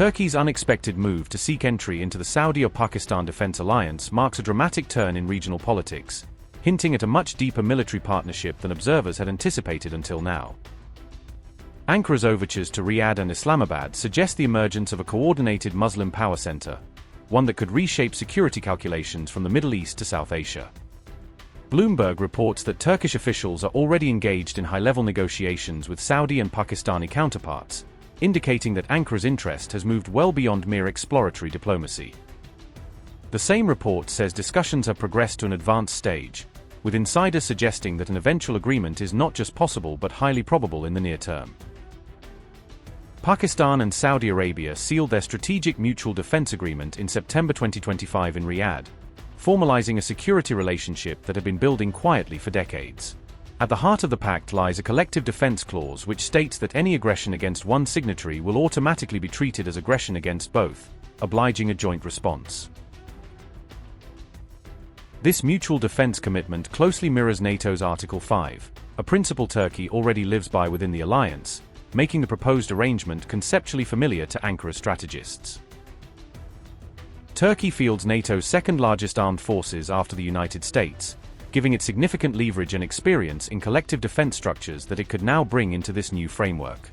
Turkey's unexpected move to seek entry into the Saudi or Pakistan defense alliance marks a dramatic turn in regional politics, hinting at a much deeper military partnership than observers had anticipated until now. Ankara's overtures to Riyadh and Islamabad suggest the emergence of a coordinated Muslim power center, one that could reshape security calculations from the Middle East to South Asia. Bloomberg reports that Turkish officials are already engaged in high-level negotiations with Saudi and Pakistani counterparts, indicating that Ankara's interest has moved well beyond mere exploratory diplomacy. The same report says discussions have progressed to an advanced stage, with insiders suggesting that an eventual agreement is not just possible but highly probable in the near term. Pakistan and Saudi Arabia sealed their Strategic Mutual Defense Agreement in September 2025 in Riyadh, formalizing a security relationship that had been building quietly for decades. At the heart of the pact lies a collective defense clause which states that any aggression against one signatory will automatically be treated as aggression against both, obliging a joint response. This mutual defense commitment closely mirrors NATO's Article 5, a principle Turkey already lives by within the alliance, making the proposed arrangement conceptually familiar to Ankara strategists. Turkey fields NATO's second-largest armed forces after the United States, giving it significant leverage and experience in collective defense structures that it could now bring into this new framework.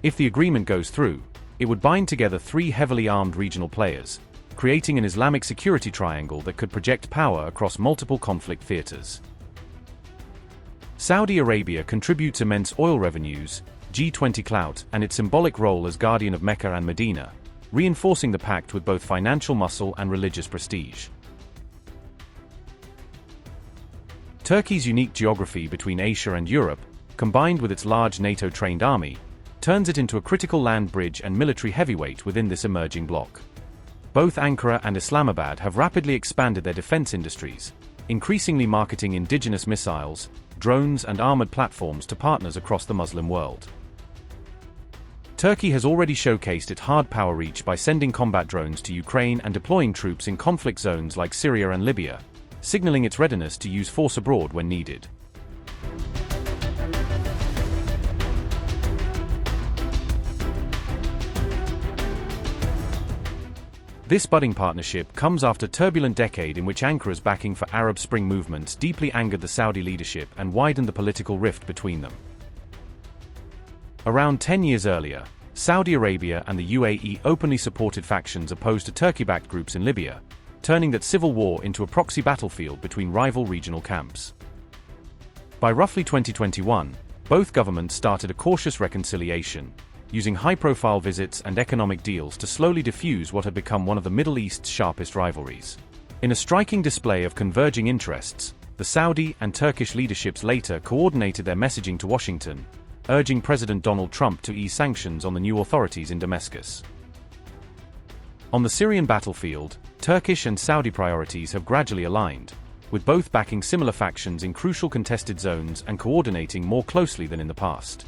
If the agreement goes through, it would bind together three heavily armed regional players, creating an Islamic security triangle that could project power across multiple conflict theaters. Saudi Arabia contributes immense oil revenues, G20 clout, and its symbolic role as guardian of Mecca and Medina, reinforcing the pact with both financial muscle and religious prestige. Turkey's unique geography between Asia and Europe, combined with its large NATO-trained army, turns it into a critical land bridge and military heavyweight within this emerging bloc. Both Ankara and Islamabad have rapidly expanded their defense industries, increasingly marketing indigenous missiles, drones and armored platforms to partners across the Muslim world. Turkey has already showcased its hard power reach by sending combat drones to Ukraine and deploying troops in conflict zones like Syria and Libya, signaling its readiness to use force abroad when needed. This budding partnership comes after a turbulent decade in which Ankara's backing for Arab Spring movements deeply angered the Saudi leadership and widened the political rift between them. Around 10 years earlier, Saudi Arabia and the UAE openly supported factions opposed to Turkey-backed groups in Libya, turning that civil war into a proxy battlefield between rival regional camps. By roughly 2021, both governments started a cautious reconciliation, using high-profile visits and economic deals to slowly diffuse what had become one of the Middle East's sharpest rivalries. In a striking display of converging interests, the Saudi and Turkish leaderships later coordinated their messaging to Washington, urging President Donald Trump to ease sanctions on the new authorities in Damascus. On the Syrian battlefield, Turkish and Saudi priorities have gradually aligned, with both backing similar factions in crucial contested zones and coordinating more closely than in the past.